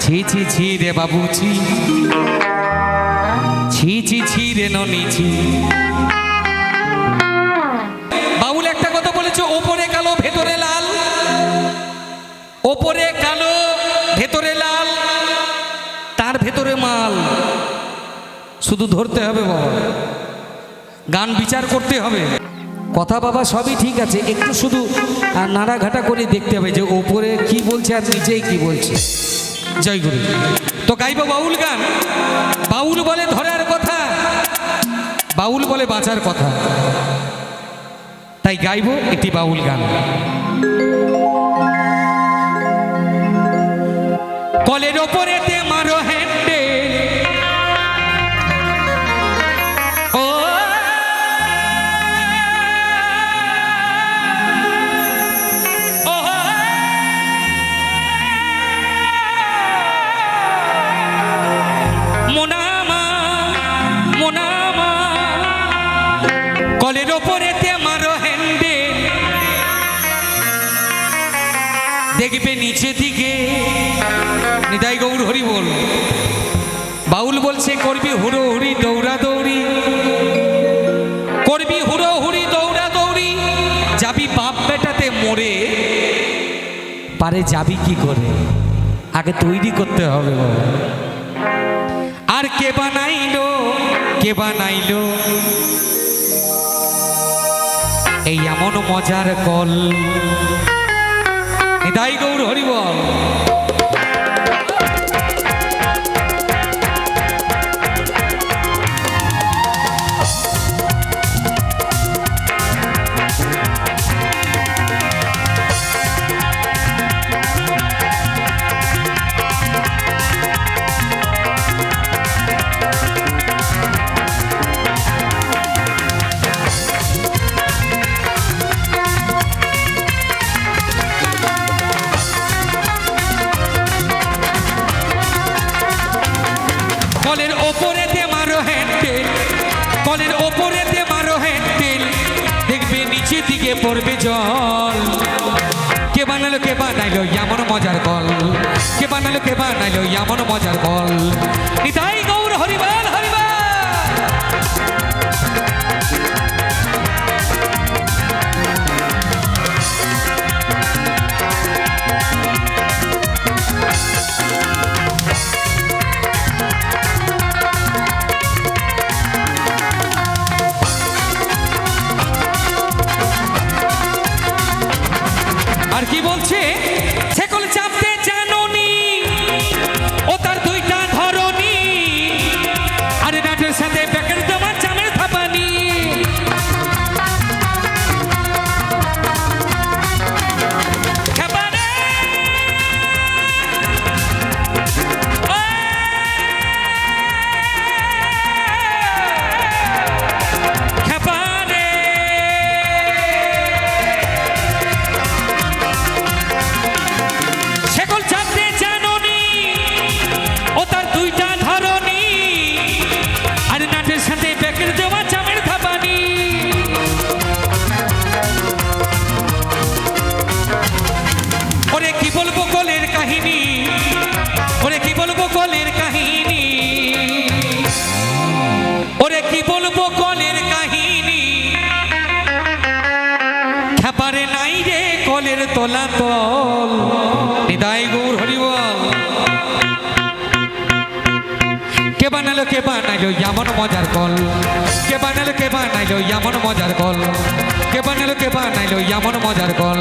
ছি ছি ছি রে বাবু ছি, ছি ছি ছি রে ননি ছি। বাউল একটা কথা বলেছে, ওপরে কালো ভেতরে লাল, ওপরে কালো ভেতরে লাল, তার ভেতরে মাল। শুধু ধরতে হবে বাবা, গান বিচার করতে হবে। কথা বাবা সবই ঠিক আছে, একটু শুধু নাড়াঘাটা করে দেখতে হবে যে ওপরে কি বলছে আর নিচেই কি বলছে। জয় গুরু। তো গাইব বাউল গান। বাউল বলে ধরার কথা, বাউল বলে বাঁচার কথা, তাই গাইব একটি বাউল গান। কলের ওপরেতে মারো হ্যান্ডে, ও মোনামা মোনামা, কলের ওপরেতে মারো হ্যান্ডে, দেখবে নিচে দিকে। নিতাই গৌর হরি বল। বাউল বলছে করবি হুড়ো হুড়ি দৌড়া দৌড়ি, করবি হুড়ো হুড়ি দৌড়া দৌড়ি, যাবি বাপ বেটাতে মরে, পারে যাবি কি করে? আগে তৈরি করতে হবে বাবা। আর কে বানাইলো, কে বানাইলো এই এমন মজার কল? নিতাই গৌর হরি বল। কলের ওপরেতে মারো হ্যান্ডেল, কলের ওপরেতে মারো হ্যান্ডেল, দেখবে নিচে দিকে পড়বে জল। কে বানালো, কে বানাইলো এমন মজার কল? কে বানালো, কে বানাইলো এমন মজার কল? নিতাই গৌর হরিবল হরিবল। আর কি বলছে? ছেকল চাপতে জানোনি, ও তার দুইটা ধরনি, আরে নাটের সাথে ব্যাকের তোমার চামের থাপানি। খেপারে খেপারে ছেকল চাপতে জানোনি, ও তার দুইটা ধরনি, আর নাটের সাথে ব্যাকের দেওয়া চামের থাপানি। ওরে কি বলবো কলের কাহিনী, ওরে কি বলবো কলের কাহিনী, ওরে কি বলবো কলের কাহিনী, খেপারে নাই রে কলের তোলা তল। নিতাই গৌর হরি বল। কে বানালো, কে বানাইলো এমন মজার কল? কে বানালো, কে বানাইলো এমন মজার কল? কে বানালো, কে বানাইলো এমন মজার কল?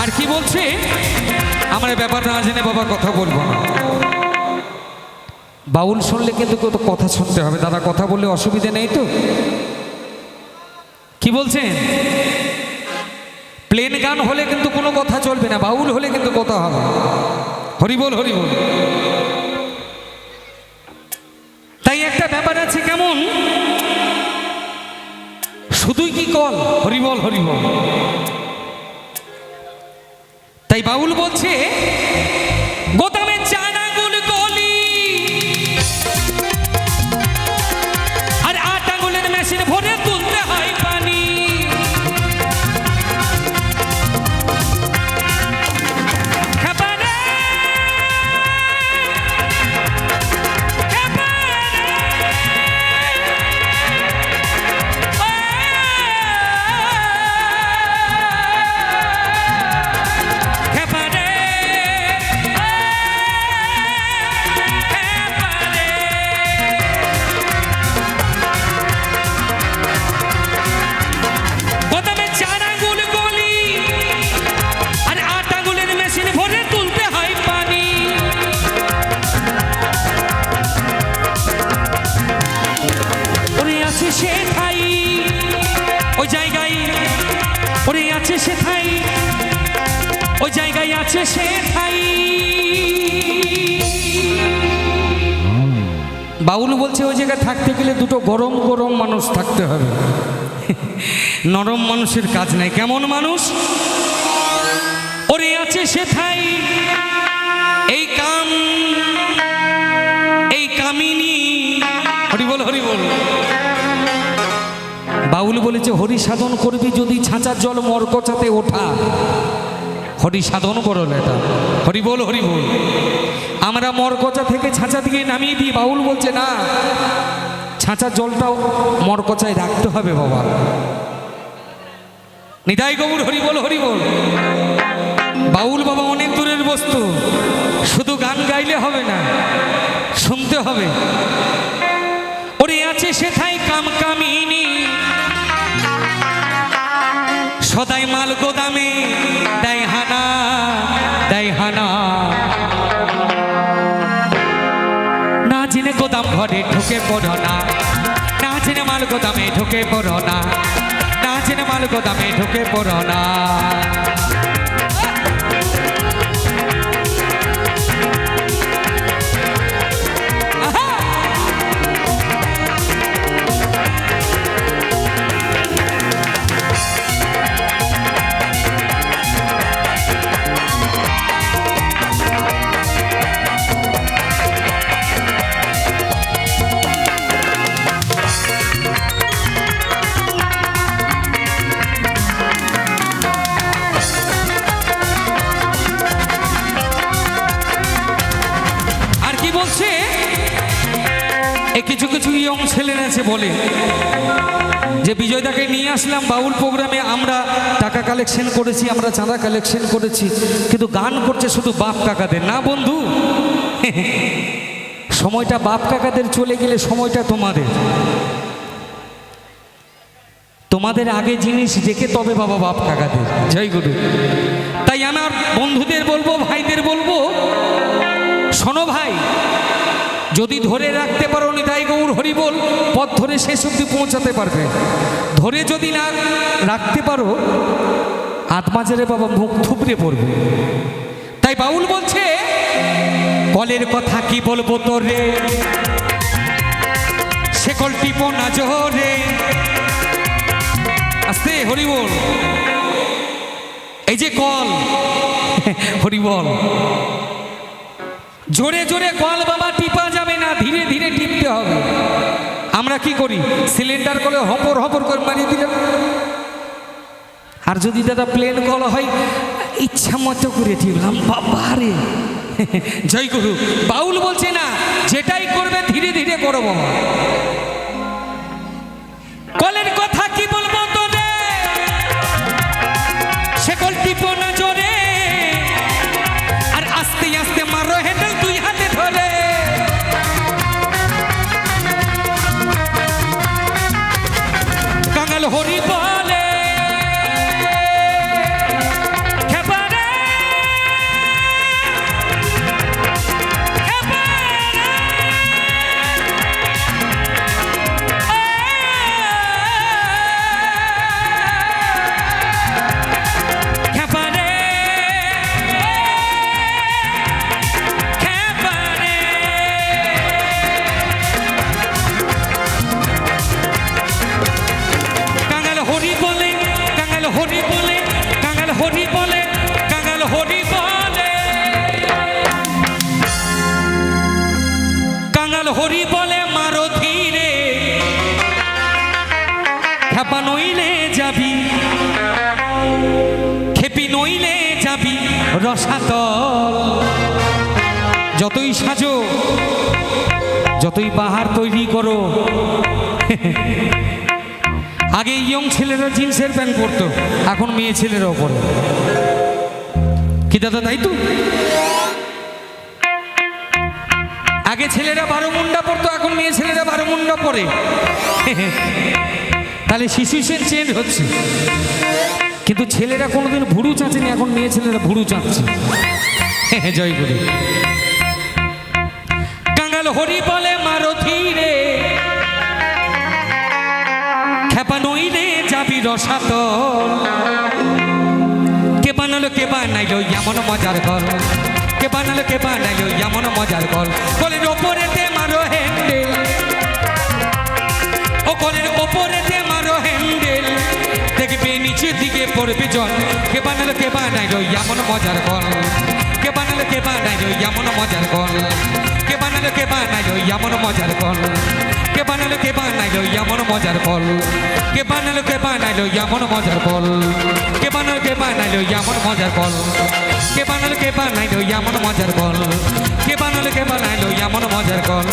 আর কি বলছে? আমার ব্যাপার না জেনে বাবা কথা বলবো না। বাউল শুনলে কিন্তু কত কথা শুনতে হবে দাদা, কথা বললে অসুবিধা নেই তো? কি বলছেন? প্লেন গান হলে কিন্তু কোনো কথা চলবে না, বাউল হলে কিন্তু কথা হবে। হরি বল হরি বল। তাই একটা ব্যাপার আছে, কেমন শুধুই কি কল, হরিবল হরিবল। তাই বাউল বলছে গোদামে চার আঙুল গলি আর 8 আঙুলের মেশিন ভরে তুলতে হয় পানি। ওই জায়গায় আছে সে ঠাই। বাউল বলছে ওই জায়গায় থাকতে গেলে দুটো গরম গরম মানুষ থাকতে হবে, নরম মানুষের কাজ নাই। কেমন মানুষ? ওরে আছে সে ঠাই এই কাম এই কামিনী। হরিবল হরিবল। বাউল বলেছে হরি সাধন করবি যদি ছাঁচার জল মরকচাতে ওঠা, হরি সাধন করো এটা। হরিবল হরিবল। আমরা মরকচা থেকে ছাঁচা দিয়ে নামিয়ে দিই, বাউল বলছে না, ছাঁচার জলটাও মরকচায় রাখতে হবে বাবা। নিতাই গৌর হরিবল হরিবল। বাউল বাবা অনেক দূরের বস্তু, শুধু গান গাইলে হবে না, শুনতে হবে। ওরে আছে সেথায় কাম কামিনী সদাই মাল গোদামে দেয় হানা দেয় হানা। না জেনে গোদাম ঘরে ঢুকে পড়ো না, না জেনে মাল গোদামে ঢুকে পড়ো না, না জেনে মাল গোদামে ঢুকে পড়ো না। কিছু কিছু ইয়ং ছেলেরা আছে বলে যে বিজয়দাকে নিয়ে আসলাম বাউল প্রোগ্রামে, আমরা টাকা কালেকশন করেছি, আমরা চাঁদা কালেকশন করেছি, কিন্তু গান করছে শুধু বাপ কাকাদের। না বন্ধু, সময়টা বাপ কাকাদের চলে গেলে সময়টা তোমাদের। তোমাদের আগে জিনিস দেখে তবে বাবা বাপ কাকাদের। জয় গুরু। তাই আমার বন্ধুদের বলবো, ভাইদের বলবো, শোনো ভাই, যদি ধরে রাখতে পারো নিতাই গৌর হরিবল, পথ ধরে শেষ অবধি পৌঁছাতে পারবে। ধরে যদি না রাখতে পারো আত্মাজেরে বাবা মুখ থুবড়ে পড়বে। তাই বাউল বলছে কলের কথা কি বলবো তোরে, সে কল টিপো না জোরে। আস্তে হরিবল। এই যে কল, হরিবল, জোরে জোরে কল বাবা টিপা যাবে না, ধীরে ধীরে টিপতে হবে। আমরা কি করি, সিলিন্ডার কলে হপর হপর করে মারিয়ে দিলাম। আর যদি দাদা প্লেন কল হয় ইচ্ছা মতো করে টিপলাম, বাবা রে। জয় গুরু। বাউল বলছে না, যেটাই করবে ধীরে ধীরে করো বাবা। কলের কথা কি বলবো তোরে, সে কল টিপো না জোরে, আর আস্তে আস্তে মারো হ্যান্ডেল দুই হাতে ধরে। কাঙাল হরি বলে খেপা নইলে যাবি, খেপি নইলে যাবি রসাতল। যতই সাজো, যতই বাহার তৈরি করো, আগে ইয়ং ছেলেরা জিন্সের প্যান্ট পরতো, এখন মেয়ে ছেলেরাও পরে। কি দাদা, তাই তো? আগে ছেলেরা 12 মুন্ডা পরতো, এখন মেয়ে ছেলেরা 12 মুন্ডা পরে। তাহলে সিচুয়েশন চেঞ্জ হচ্ছে। কিন্তু ছেলেরা কোনোদিন ভুরু চাঁচেনি, এখন মেয়ে ছেলেরা ভুরু চাঁচছে। জয় গুরু। কাঙাল হরি বলে মারো ধীরে, খেপা নইলে যাবি রসাতল। কে বানালো কে বানাইলো এমন মজার ঘর, কে বানালো কে বানাইলো এমন মজার ঘর। কলের ওপরেতে মারো হ্যান্ডেল, ও কলের ওপরেতে মারো হ্যান্ডেল, দেখবে নিচের দিকে পড়বে জল। কে বানালো কে বানাইলো এমন মজার ঘর, কে বানালো কে বানাইলো এমন মজার ঘর, কে বানালো কে বানাইলো এমন মজার ঘর, কে বানালো কে বানাইলো এমন মজার ফল, কে বানালো কে বানাইলো এমন মজার ফল, কে বানালো কে বানাইলো এমন মজার ফল, কে বানালো কে বানাইলো এমন মজার ফল, কে বানালো কে বানাইলো এমন মজার ফল।